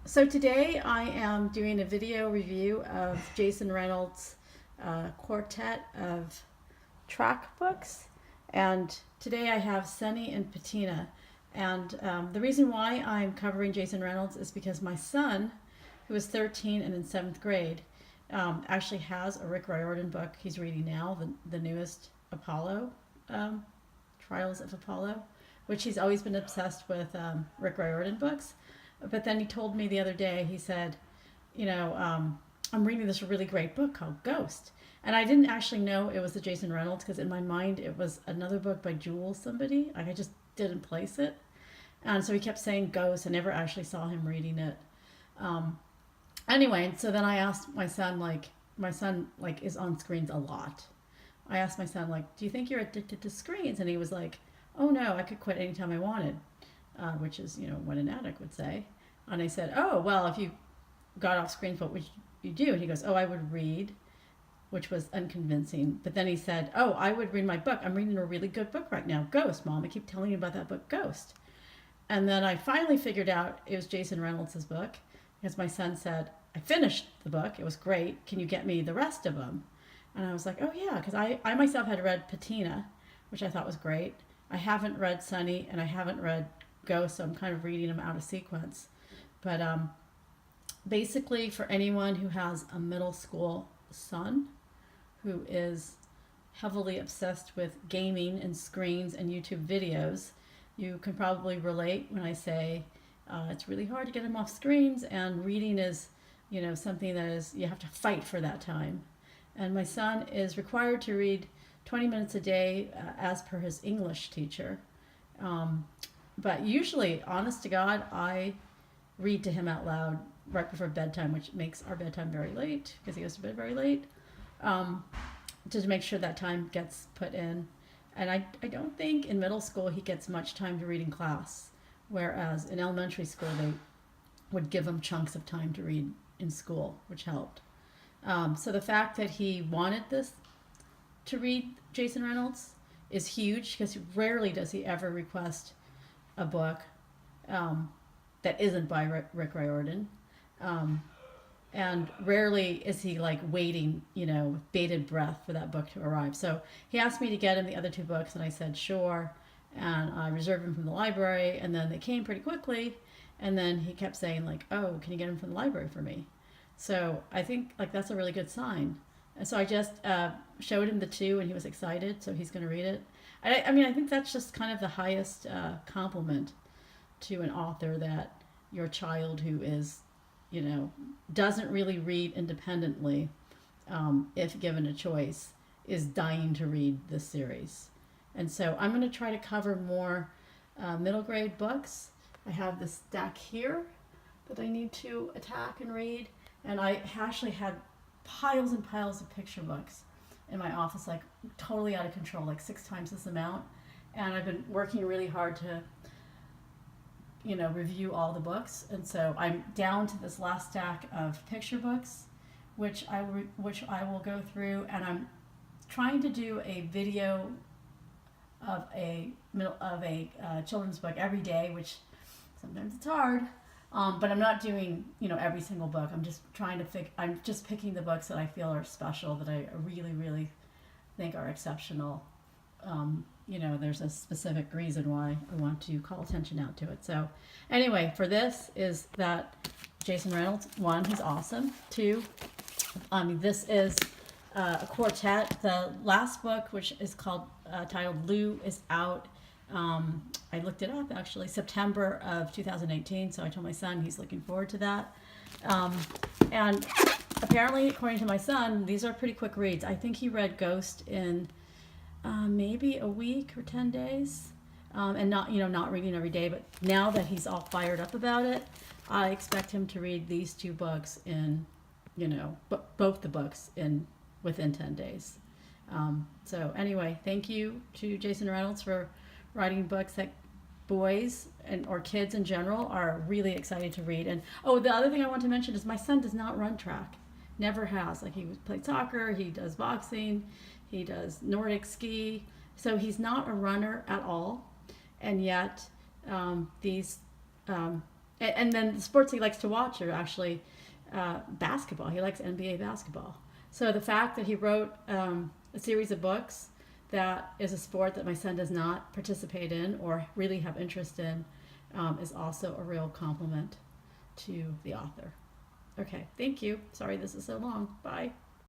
So today I am doing a video review of Jason Reynolds' quartet of track books. And today I have Sunny and Patina. And the reason why I'm covering Jason Reynolds is because my son, who is 13 and in 7th grade, actually has a Rick Riordan book he's reading now, the newest Apollo, Trials of Apollo, which he's always been obsessed with Rick Riordan books. But then he told me the other day, he said, I'm reading this really great book called Ghost. And I didn't actually know it was the Jason Reynolds because in my mind it was another book by Jewel somebody. Like I just didn't place it. And so he kept saying Ghost. I never actually saw him reading it. Anyway, so then I asked my son, my son is on screens a lot. I asked my son, do you think you're addicted to screens? And he was like, oh no, I could quit anytime I wanted. Which is, what an addict would say. And I said, oh, well, if you got off screens, what would you do? And he goes, oh, I would read, which was unconvincing. But then he said, oh, I would read my book. I'm reading a really good book right now, Ghost, Mom. I keep telling you about that book, Ghost. And then I finally figured out it was Jason Reynolds' book because my son said, I finished the book. It was great. Can you get me the rest of them? And I was like, oh, yeah, because I myself had read Patina, which I thought was great. I haven't read Sunny, and I haven't read Ghost, so I'm kind of reading them out of sequence. But basically, for anyone who has a middle school son who is heavily obsessed with gaming and screens and YouTube videos, you can probably relate when I say it's really hard to get him off screens, and reading is, something that is, you have to fight for that time. And my son is required to read 20 minutes a day as per his English teacher. But usually, honest to God, I read to him out loud right before bedtime, which makes our bedtime very late because he goes to bed very late, to make sure that time gets put in. And I don't think in middle school he gets much time to read in class, whereas in elementary school they would give him chunks of time to read in school, which helped. So the fact that he wanted this to read Jason Reynolds is huge because rarely does he ever request a book that isn't by Rick Riordan. And rarely is he waiting, with bated breath for that book to arrive. So he asked me to get him the other two books, and I said, sure. And I reserved them from the library, and then they came pretty quickly. And then he kept saying, oh, can you get them from the library for me? So I think, that's a really good sign. And so I just showed him the two, and he was excited, so he's going to read it. I mean, I think that's just kind of the highest compliment to an author, that your child who is, doesn't really read independently, if given a choice, is dying to read this series. And so I'm going to try to cover more middle grade books. I have this stack here that I need to attack and read. And I actually had piles and piles of picture books in my office, totally out of control, 6 times this amount. And I've been working really hard to, review all the books. And so I'm down to this last stack of picture books, which I will go through. And I'm trying to do a video of a children's book every day, which sometimes it's hard. But I'm not doing, every single book. I'm just trying to I'm just picking the books that I feel are special, that I really, really think are exceptional. There's a specific reason why I want to call attention out to it. So anyway, for this is that Jason Reynolds, 1, he's awesome. 2, this is a quartet. The last book, which is titled Lou, is out. I looked it up actually, September of 2018. So I told my son he's looking forward to that. And apparently, according to my son, these are pretty quick reads. I think he read Ghost in maybe a week or 10 days. And not reading every day, but now that he's all fired up about it, I expect him to read these 2 books in, both the books within 10 days. So anyway, thank you to Jason Reynolds for writing books that boys or kids in general are really excited to read. And the other thing I want to mention is my son does not run track, never has. He played soccer, he does boxing, he does Nordic ski, so he's not a runner at all. And yet these And then the sports he likes to watch are actually basketball. He likes NBA basketball. So the fact that he wrote a series of books that is a sport that my son does not participate in or really have interest in is also a real compliment to the author. Okay, thank you. Sorry this is so long. Bye.